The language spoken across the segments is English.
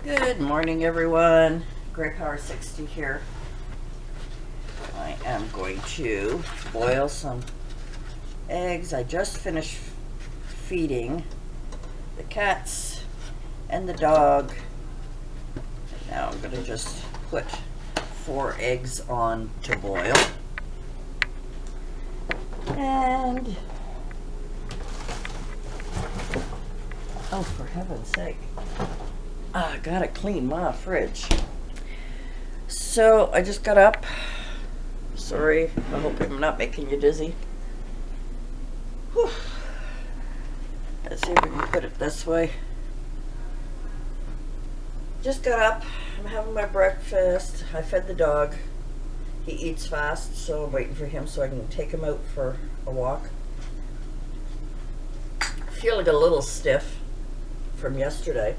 Good morning, everyone. Gray Power 60 here. I am going to boil some eggs. I just finished feeding the cats and the dog. Now I'm going to just put 4 eggs on to boil. And oh, for heaven's sake. I gotta clean my fridge. So I just got up. Sorry, I hope I'm not making you dizzy. Whew. Let's see if we can put it this way. Just got up. I'm having my breakfast. I fed the dog. He eats fast, so I'm waiting for him so I can take him out for a walk. I feel like a little stiff from yesterday.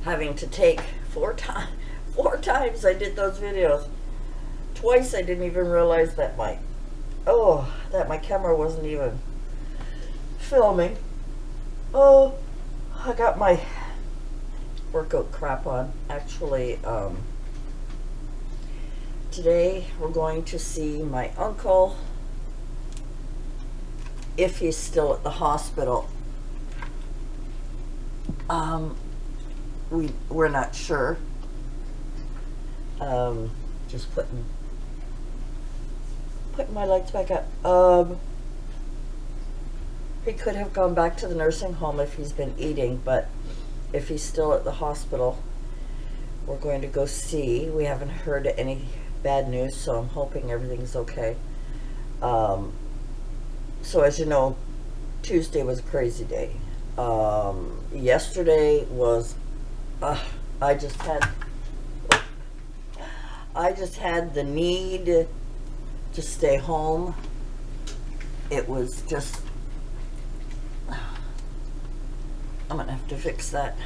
Having to take 4 times I did those videos. Twice I didn't even realize that my camera wasn't even filming. Oh, I got my workout crap on. Actually, today we're going to see my uncle if he's still at the hospital. We're not sure. Just putting my lights back up. He could have gone back to the nursing home if he's been eating, but if he's still at the hospital, we're going to go see. We haven't heard any bad news, so I'm hoping everything's okay. So as you know, Tuesday was a crazy day. Yesterday was I just had the need to stay home. It was just, I'm gonna have to fix that.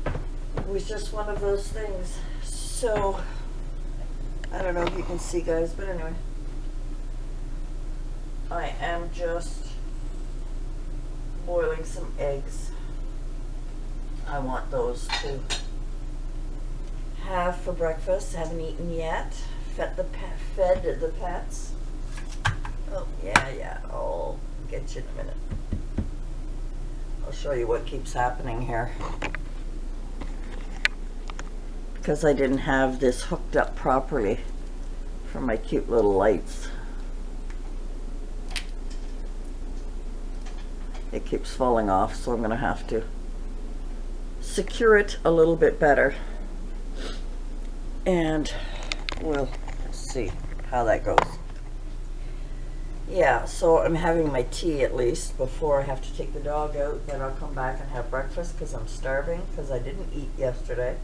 It was just one of those things. So I don't know if you can see, guys, but anyway, I am just boiling some eggs. I want those to have for breakfast. Haven't eaten yet. Fed the pets. Oh yeah. I'll get you in a minute. I'll show you what keeps happening here. Because I didn't have this hooked up properly for my cute little lights. It keeps falling off, so I'm going to have to secure it a little bit better. And we'll see how that goes. Yeah, so I'm having my tea at least before I have to take the dog out. Then I'll come back and have breakfast because I'm starving because I didn't eat yesterday.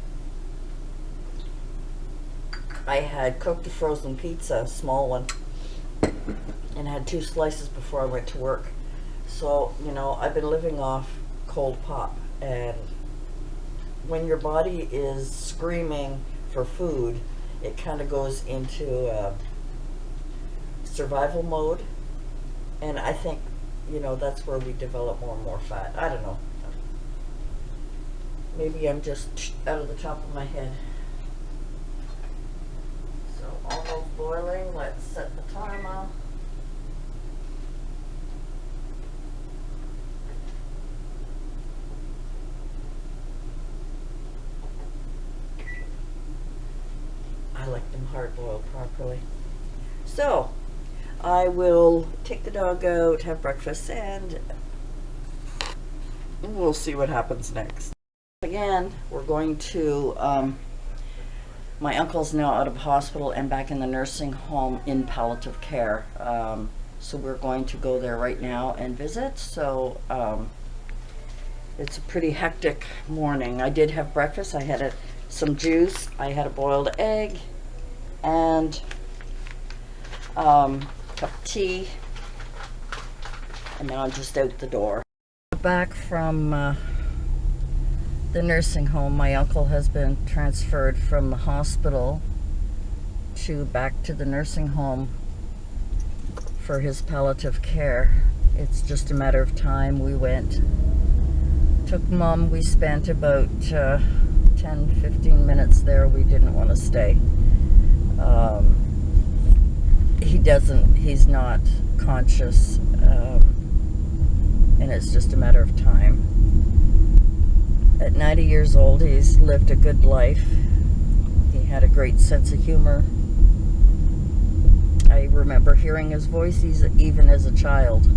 I had cooked a frozen pizza, a small one, and had 2 slices before I went to work. So, you know, I've been living off cold pop, and when your body is screaming for food, it kind of goes into survival mode, and I think, you know, that's where we develop more and more fat. I don't know. Maybe I'm just out of the top of my head. So almost boiling. Let's set the timer. I like them hard boiled properly. So I will take the dog out, have breakfast, and we'll see what happens next. Again, we're going to, my uncle's now out of hospital and back in the nursing home in palliative care. So we're going to go there right now and visit. So it's a pretty hectic morning. I did have breakfast. I had some juice. I had a boiled egg and cup of tea, and then I'm just out the door. Back from the nursing home. My uncle has been transferred from the hospital back to the nursing home for his palliative care. It's just a matter of time. We went to took Mom. We spent about 10-15 minutes there. We didn't want to stay. He's not conscious, and it's just a matter of time. At 90 years old, he's lived a good life. He had a great sense of humor. I remember hearing his voice even as a child.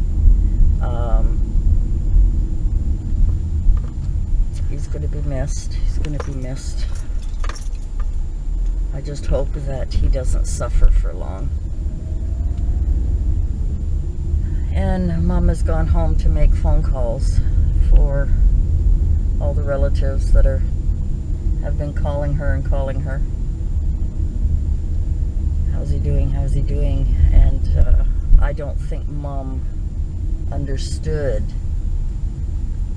He's going to be missed. He's going to be missed. I just hope that he doesn't suffer for long. And Mom has gone home to make phone calls for all the relatives that have been calling her and calling her. How's he doing? How's he doing? And I don't think Mom understood,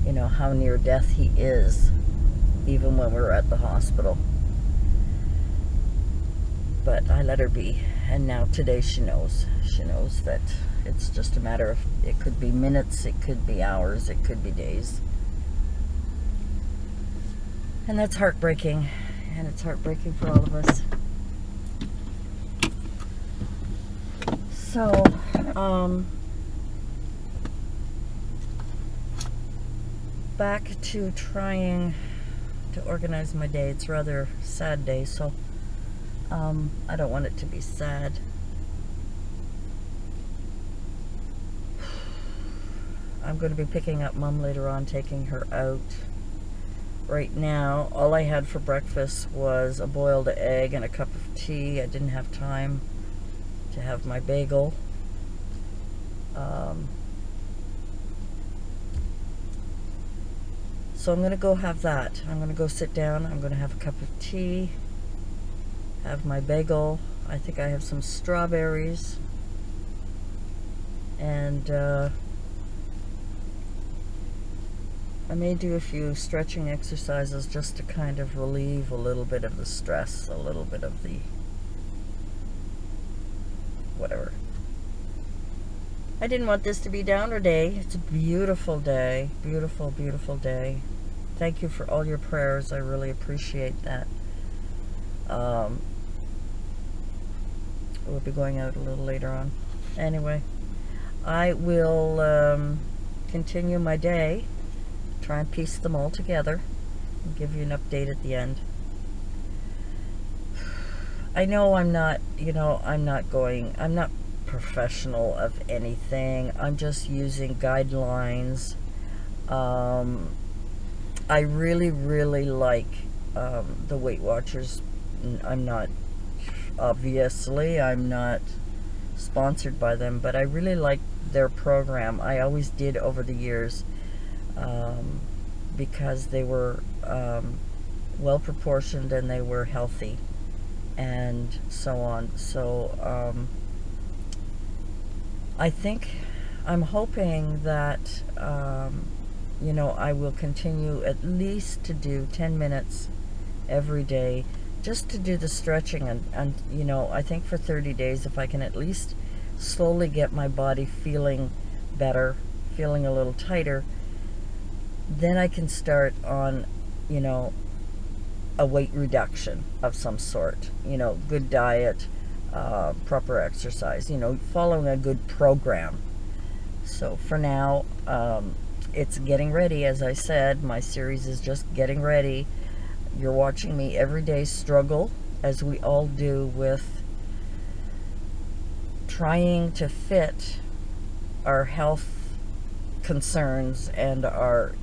you know, how near death he is, even when we were at the hospital. But I let her be, and now today she knows. She knows that it's just a matter of, it could be minutes, it could be hours, it could be days. And that's heartbreaking, and it's heartbreaking for all of us. So, back to trying to organize my day. It's a rather sad day, so I don't want it to be sad. I'm going to be picking up Mom later on, taking her out. Right now, all I had for breakfast was a boiled egg and a cup of tea. I didn't have time to have my bagel. So I'm going to go have that. I'm going to go sit down. I'm going to have a cup of tea, have my bagel. I think I have some strawberries. And I may do a few stretching exercises just to kind of relieve a little bit of the stress, a little bit of the whatever. I didn't want this to be downer day. It's a beautiful day. Beautiful, beautiful day. Thank you for all your prayers. I really appreciate that. We'll be going out a little later on. Anyway, I will continue my day, try and piece them all together, and give you an update at the end. I know I'm not, I'm not professional of anything. I'm just using guidelines. I really like the Weight Watchers. I'm not sponsored by them, but I really like their program. I always did over the years, because they were well proportioned and they were healthy and so on. So I'm hoping that I will continue at least to do 10 minutes every day, just to do the stretching, and I think for 30 days, if I can at least slowly get my body feeling better, feeling a little tighter, then I can start on a weight reduction of some sort, good diet, proper exercise, following a good program. So for now, it's getting ready. As I said, my series is just getting ready. You're watching me every day struggle, as we all do, with trying to fit our health concerns and our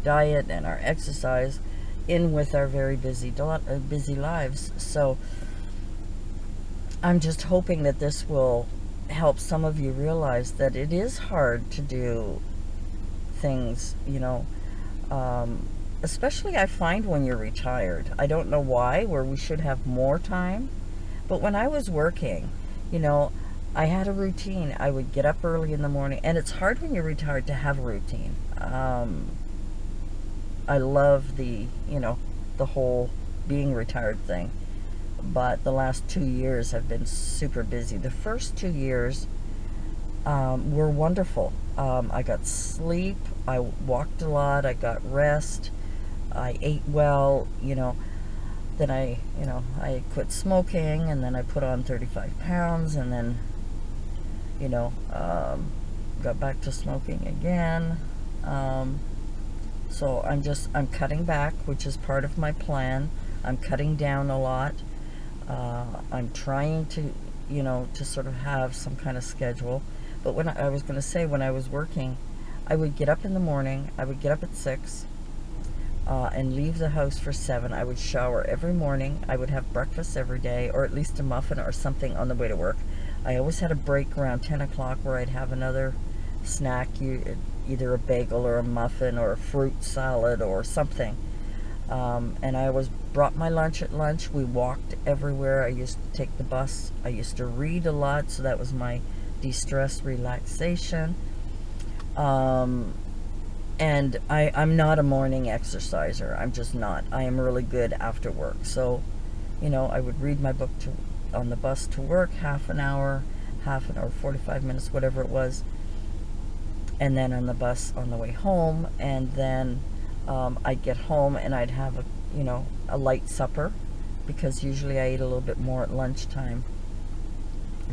diet and our exercise in with our very busy lives. So I'm just hoping that this will help some of you realize that it is hard to do things, especially I find when you're retired. I don't know why, where we should have more time, but when I was working, I had a routine. I would get up early in the morning, and it's hard when you're retired to have a routine. I love the whole being retired thing, but the last 2 years have been super busy. The first 2 years were wonderful. I got sleep. I walked a lot, I got rest, I ate well, you know. Then I quit smoking, and then I put on 35 pounds, and then, got back to smoking again. So I'm cutting back, which is part of my plan. I'm cutting down a lot. I'm trying to, to sort of have some kind of schedule. But when I was going to say, when I was working, I would get up in the morning. I would get up at 6 and leave the house for 7. I would shower every morning. I would have breakfast every day, or at least a muffin or something on the way to work. I always had a break around 10 o'clock where I'd have another snack, either a bagel or a muffin or a fruit salad or something. And I always brought my lunch at lunch. We walked everywhere. I used to take the bus. I used to read a lot, so that was my de-stress relaxation. And I'm not a morning exerciser. I'm just not. I am really good after work. So, I would read my book on the bus to work, half an hour, 45 minutes, whatever it was. And then on the bus on the way home. And then I'd get home and I'd have a light supper, because usually I eat a little bit more at lunchtime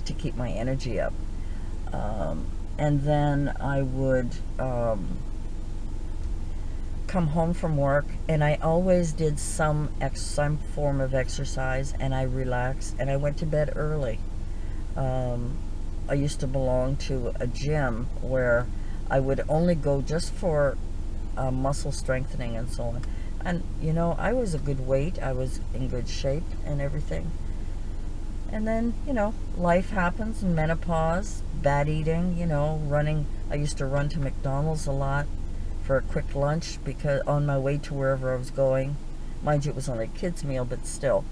to keep my energy up. And then I would come home from work, and I always did some form of exercise, and I relaxed, and I went to bed early. I used to belong to a gym where I would only go just for muscle strengthening and so on. And I was a good weight. I was in good shape and everything. And then, life happens, menopause, bad eating, running. I used to run to McDonald's a lot for a quick lunch, because on my way to wherever I was going. Mind you, it was only a kid's meal, but still.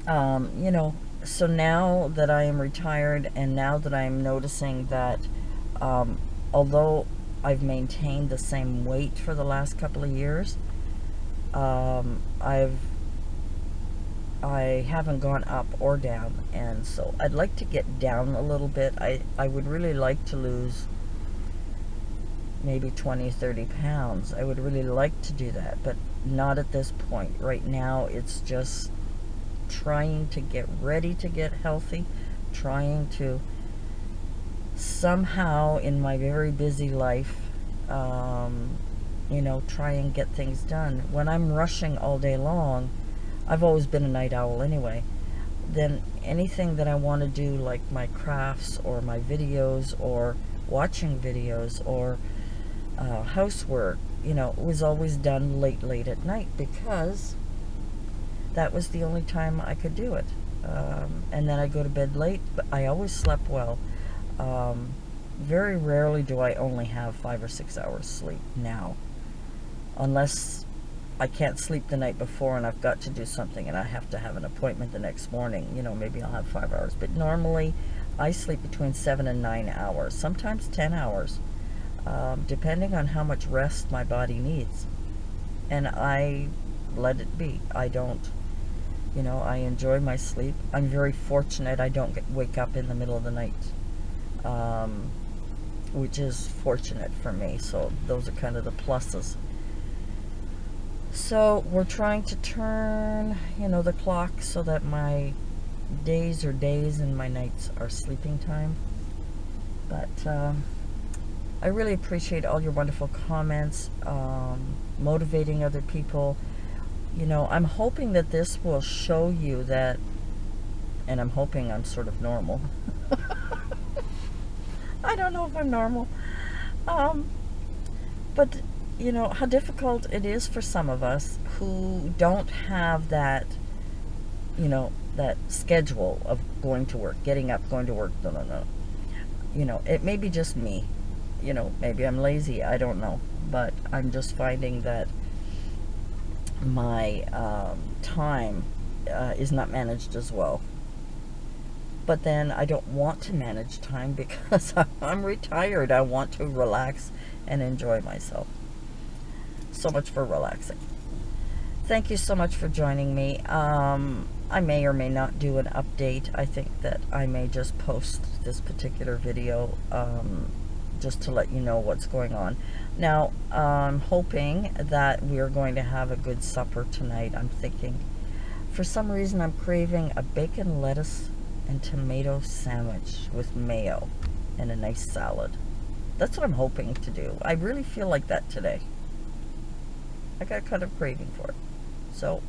So now that I am retired, and now that I am noticing that although I've maintained the same weight for the last couple of years, I haven't gone up or down, and so I'd like to get down a little bit. I would really like to lose maybe 20, 30 pounds. I would really like to do that, but not at this point. Right now, it's just trying to get ready to get healthy, trying to somehow in my very busy life, try and get things done. When I'm rushing all day long, I've always been a night owl anyway, then anything that I want to do, like my crafts or my videos or watching videos or housework, was always done late at night, because that was the only time I could do it. And then I go to bed late, but I always slept well. Very rarely do I only have 5 or 6 hours sleep now, unless I can't sleep the night before and I've got to do something and I have to have an appointment the next morning. Maybe I'll have 5 hours, but normally I sleep between 7 and 9 hours, sometimes 10 hours, depending on how much rest my body needs. And I let it be. I don't, I enjoy my sleep. I'm very fortunate I don't wake up in the middle of the night, which is fortunate for me. So those are kind of the pluses. So we're trying to turn, the clock so that my days are days and my nights are sleeping time. But I really appreciate all your wonderful comments, motivating other people. I'm hoping that this will show you that, and I'm hoping I'm sort of normal. I don't know if I'm normal. But, how difficult it is for some of us who don't have that, that schedule of going to work, getting up, going to work. No. It may be just me. Maybe I'm lazy. I don't know. But I'm just finding that my time is not managed as well. But then I don't want to manage time because I'm retired. I want to relax and enjoy myself. So much for relaxing. Thank you so much for joining me. I may or may not do an update. I think that I may just post this particular video just to let you know what's going on. Now, I'm hoping that we are going to have a good supper tonight. I'm thinking, for some reason, I'm craving a bacon, lettuce, and tomato sandwich with mayo and a nice salad. That's what I'm hoping to do. I really feel like that today. I got kind of craving for it. So,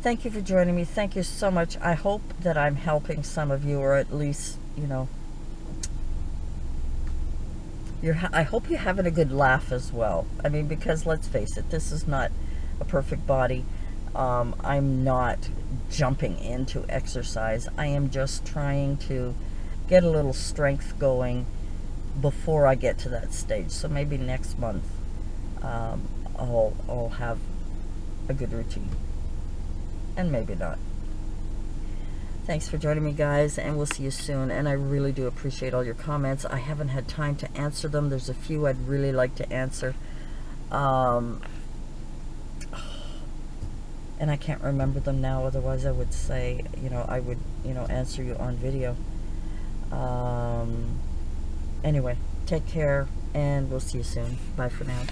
thank you for joining me. Thank you so much. I hope that I'm helping some of you, or at least, you know, I hope you're having a good laugh as well. I mean, because let's face it, this is not a perfect body. I'm not jumping into exercise. I am just trying to get a little strength going before I get to that stage. So maybe next month I'll have a good routine. And maybe not. Thanks for joining me, guys, and we'll see you soon. And I really do appreciate all your comments. I haven't had time to answer them. There's a few I'd really like to answer. And I can't remember them now. Otherwise, I would say, you know, I would, you know, answer you on video. Anyway, take care, and we'll see you soon. Bye for now.